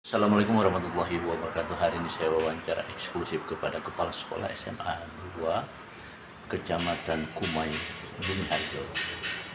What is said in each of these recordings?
Assalamualaikum warahmatullahi wabarakatuh. Hari ini saya wawancara eksklusif kepada Kepala Sekolah SMA 2 Kecamatan Kumai, Bumi Harjo.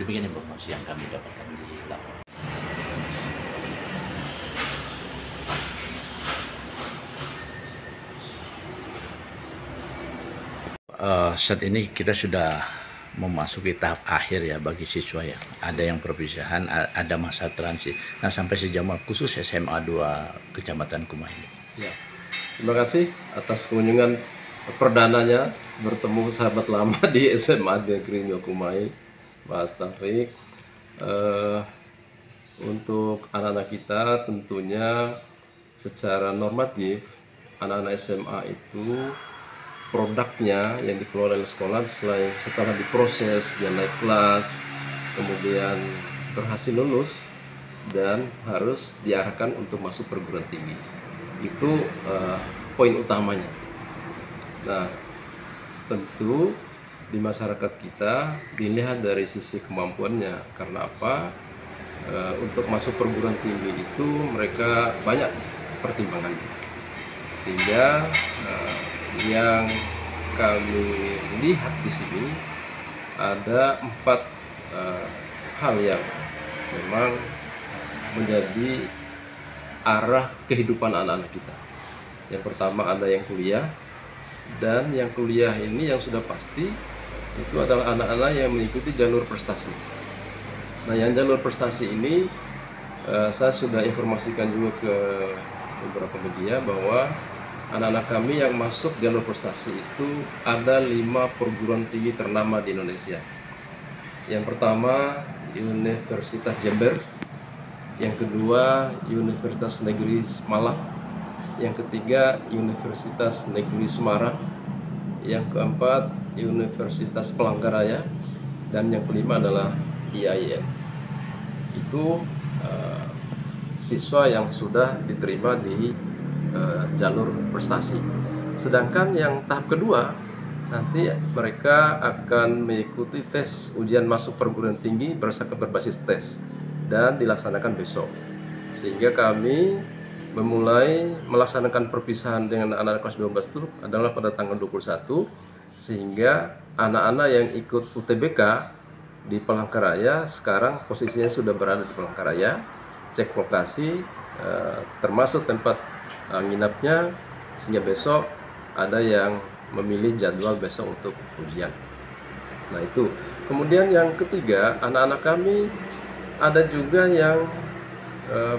Demikian informasi yang kami dapatkan di lapangan. Saat ini kita sudah memasuki tahap akhir ya bagi siswa ya. Ada yang perpisahan, ada masa transit. Nah, sampai sejauh khusus SMA 2 Kecamatan Kumai. Ya, terima kasih atas kunjungan perdananya bertemu sahabat lama di SMA Negeri 2 Kumai, Mas Taufik. Untuk anak-anak kita tentunya secara normatif anak-anak SMA itu produknya yang dikeluarkan oleh sekolah setelah diproses, dia naik kelas, kemudian berhasil lulus dan harus diarahkan untuk masuk perguruan tinggi. Itu poin utamanya. Nah, tentu di masyarakat kita dilihat dari sisi kemampuannya. Karena apa? Untuk masuk perguruan tinggi itu mereka banyak pertimbangannya. Sehingga yang kami lihat di sini ada 4 hal yang memang menjadi arah kehidupan anak-anak kita. Yang pertama ada yang kuliah, dan yang kuliah ini yang sudah pasti itu adalah anak-anak yang mengikuti jalur prestasi. Nah, yang jalur prestasi ini saya sudah informasikan juga ke beberapa media bahwa anak-anak kami yang masuk jalur prestasi itu ada 5 perguruan tinggi ternama di Indonesia. Yang pertama Universitas Jember, yang kedua Universitas Negeri Malang, yang ketiga Universitas Negeri Semarang, yang keempat Universitas Palangkaraya, dan yang kelima adalah IAIN. Itu siswa yang sudah diterima di jalur prestasi. Sedangkan yang tahap kedua nanti mereka akan mengikuti tes ujian masuk perguruan tinggi berdasarkan berbasis tes dan dilaksanakan besok. Sehingga kami memulai melaksanakan perpisahan dengan anak-anak kelas 12 itu adalah pada tanggal 21, sehingga anak-anak yang ikut UTBK di Palangkaraya sekarang posisinya sudah berada di Palangkaraya, cek lokasi termasuk tempat nginapnya, sehingga besok ada yang memilih jadwal besok untuk ujian. Nah, itu. Kemudian yang ketiga, anak-anak kami ada juga yang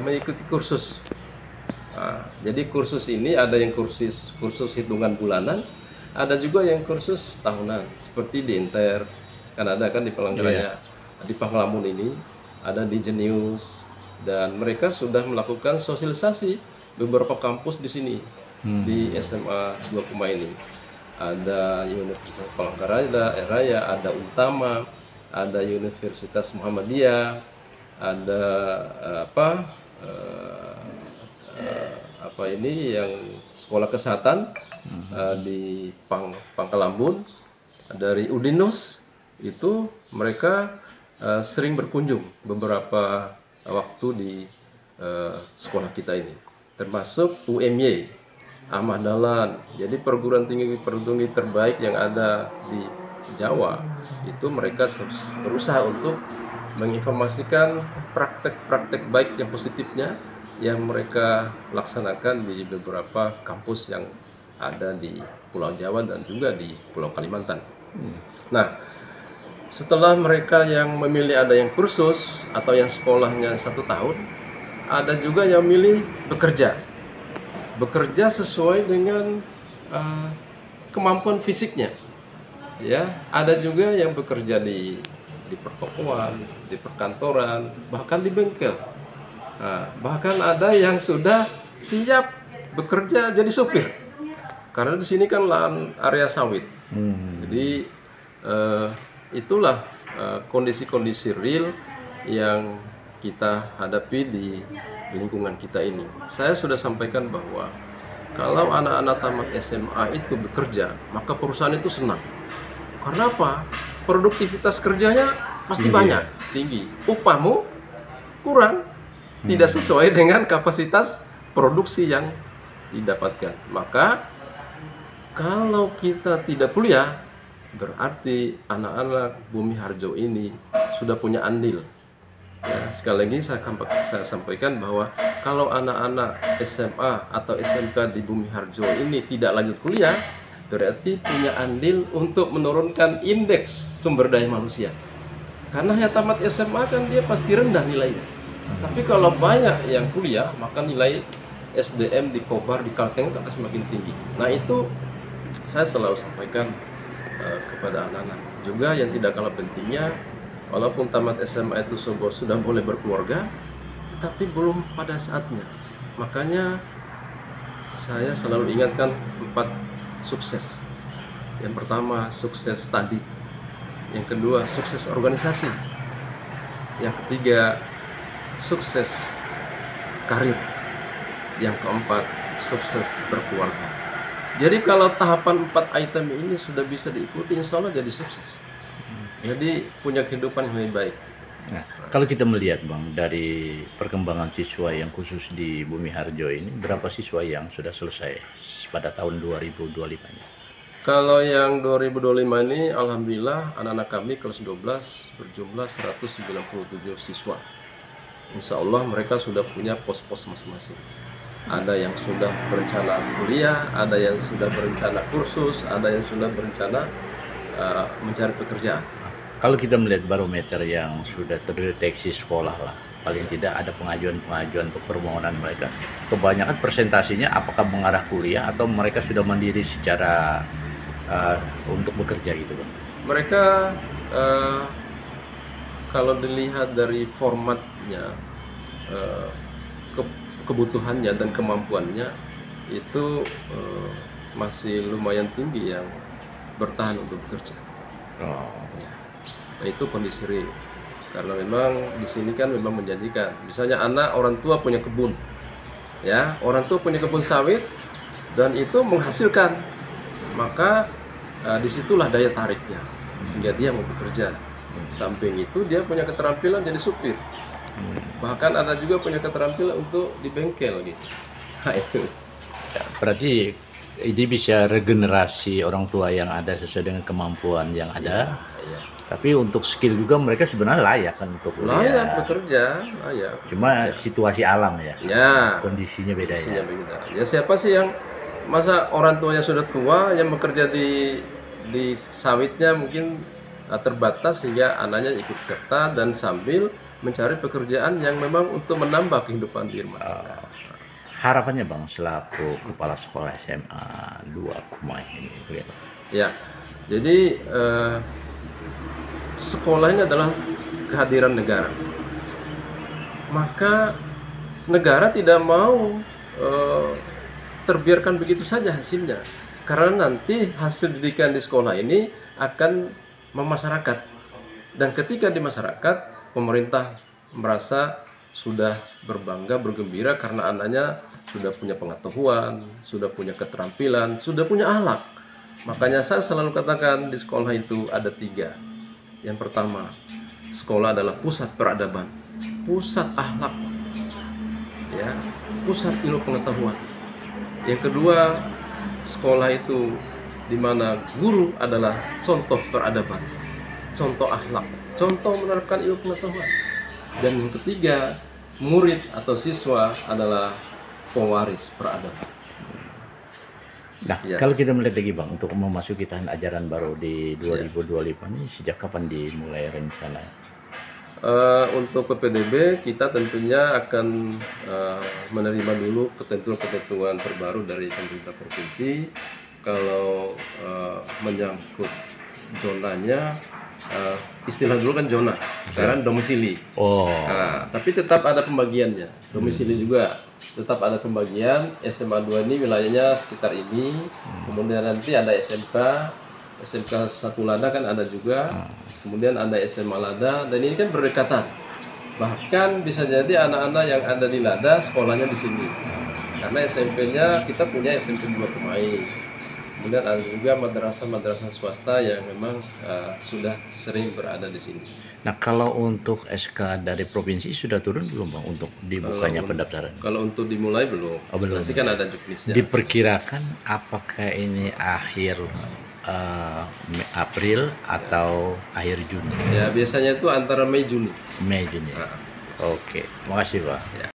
mengikuti kursus. Nah, jadi kursus ini ada yang kursus hitungan bulanan, ada juga yang kursus tahunan seperti di Inter, kan ada kan di Palangkaraya, di Pangelamun ini ada di Jenius, dan mereka sudah melakukan sosialisasi beberapa kampus di sini di SMA 2 Kumai ini. Ada Universitas Palangkaraya, ada Utama, ada Universitas Muhammadiyah, ada ini yang sekolah kesehatan di Pangkalambun, dari Udinus. Itu mereka sering berkunjung beberapa waktu di sekolah kita ini, termasuk UMY, Ahmad Dahlan. Jadi perguruan tinggi terbaik yang ada di Jawa itu mereka berusaha untuk menginformasikan praktek-praktek baik yang positifnya yang mereka laksanakan di beberapa kampus yang ada di Pulau Jawa dan juga di Pulau Kalimantan. Nah, setelah mereka yang memilih ada yang kursus atau yang sekolahnya 1 tahun, ada juga yang milih bekerja sesuai dengan kemampuan fisiknya. Ya, ada juga yang bekerja di pertokoan, di perkantoran, bahkan di bengkel. Nah, bahkan ada yang sudah siap bekerja jadi sopir. Karena di sini kan lahan area sawit. Jadi itulah kondisi-kondisi real yang kita hadapi di lingkungan kita ini. Saya sudah sampaikan bahwa kalau anak-anak tamat SMA itu bekerja, maka perusahaan itu senang. Karena apa? Produktivitas kerjanya pasti banyak, tinggi. Upahmu kurang, tidak sesuai dengan kapasitas produksi yang didapatkan. Maka kalau kita tidak kuliah, berarti anak-anak Bumi Harjo ini sudah punya andil. Ya, sekali lagi saya sampaikan bahwa kalau anak-anak SMA atau SMK di Bumi Harjo ini tidak lanjut kuliah, berarti punya andil untuk menurunkan indeks sumber daya manusia. Karena yang tamat SMA kan dia pasti rendah nilainya. Tapi kalau banyak yang kuliah, maka nilai SDM di Kobar, di Kalteng akan semakin tinggi. Nah itu saya selalu sampaikan kepada anak-anak. Juga yang tidak kalah pentingnya, walaupun tamat SMA itu sudah boleh berkeluarga, tapi belum pada saatnya. Makanya saya selalu ingatkan 4 sukses. Yang pertama, sukses tadi. Yang kedua, sukses organisasi. Yang ketiga, sukses karir. Yang keempat, sukses berkeluarga. Jadi kalau tahapan 4 item ini sudah bisa diikuti, insya Allah jadi sukses. Jadi punya kehidupan yang lebih baik. Nah, kalau kita melihat Bang, dari perkembangan siswa yang khusus di Bumi Harjo ini, berapa siswa yang sudah selesai pada tahun 2025 ini? Kalau yang 2025 ini, alhamdulillah anak-anak kami kelas 12 berjumlah 197 siswa. Insya Allah mereka sudah punya pos-pos masing-masing. Ada yang sudah berencana kuliah, ada yang sudah berencana kursus, ada yang sudah berencana mencari pekerjaan. Kalau kita melihat barometer yang sudah terdeteksi sekolah lah, paling tidak ada pengajuan-pengajuan untuk permohonan mereka. Kebanyakan presentasinya apakah mengarah kuliah atau mereka sudah mandiri secara untuk bekerja gitu Bang? Mereka kalau dilihat dari formatnya, kebutuhannya dan kemampuannya itu masih lumayan tinggi yang bertahan untuk bekerja. Nah itu kondisi real. Karena memang di sini kan memang menjanjikan. Misalnya orang tua punya kebun, ya orang tua punya kebun sawit dan itu menghasilkan, maka disitulah daya tariknya sehingga dia mau bekerja. Samping itu dia punya keterampilan jadi supir. Bahkan ada juga punya keterampilan untuk di bengkel gitu. Nah itu. Ya, berarti ini bisa regenerasi orang tua yang ada sesuai dengan kemampuan yang ada. Ya. Tapi untuk skill juga mereka sebenarnya layak kan untuk layak bekerja, layak. Cuma situasi alam ya. Ya. Kondisinya beda ya. Beda. Ya siapa sih yang masa orang tuanya sudah tua yang bekerja di sawitnya mungkin terbatas sehingga anaknya ikut serta dan sambil mencari pekerjaan yang memang untuk menambah kehidupan di rumah. Harapannya Bang selaku kepala sekolah SMA 2 Kumai ini bagaimana? Ya, jadi sekolah ini adalah kehadiran negara. Maka negara tidak mau terbiarkan begitu saja hasilnya. Karena nanti hasil didikan di sekolah ini akan memasyarakat. Dan ketika di masyarakat, pemerintah merasa sudah berbangga, bergembira karena anaknya sudah punya pengetahuan, sudah punya keterampilan, sudah punya ahlak. Makanya saya selalu katakan di sekolah itu ada 3. Yang pertama, sekolah adalah pusat peradaban, pusat ahlak, ya, pusat ilmu pengetahuan. Yang kedua, sekolah itu di mana guru adalah contoh peradaban, contoh ahlak, contoh menerapkan ilmu pengetahuan. Dan yang ketiga, murid atau siswa adalah pewaris peradaban. Nah, ya. Kalau kita melihat lagi Bang, untuk memasuki tahun ajaran baru di 2025 ini sejak kapan dimulai rencana? Untuk PPDB kita tentunya akan menerima dulu ketentuan-ketentuan terbaru dari pemerintah provinsi. Kalau menyangkut zonanya, istilah dulu kan zona, sekarang domisili. Nah, tapi tetap ada pembagiannya, domisili juga tetap ada pembagian. SMA 2 ini wilayahnya sekitar ini, kemudian nanti ada SMK 1 Lada kan ada juga, kemudian ada SMA Lada, dan ini kan berdekatan. Bahkan bisa jadi anak-anak yang ada di Lada sekolahnya di sini, karena SMP-nya kita punya SMP 2 Kumai. Kemudian ada juga madrasah-madrasah swasta yang memang sudah sering berada di sini. Nah, kalau untuk SK dari provinsi sudah turun belum Bang untuk dibukanya Kalau pendaftaran? Kalau untuk dimulai belum. Oh, belum. Nanti kan ada juknisnya. Diperkirakan apakah ini akhir April atau akhir Juni? Ya biasanya itu antara Mei Juni. Mei Juni. Nah, Oke, makasih Pak. ya.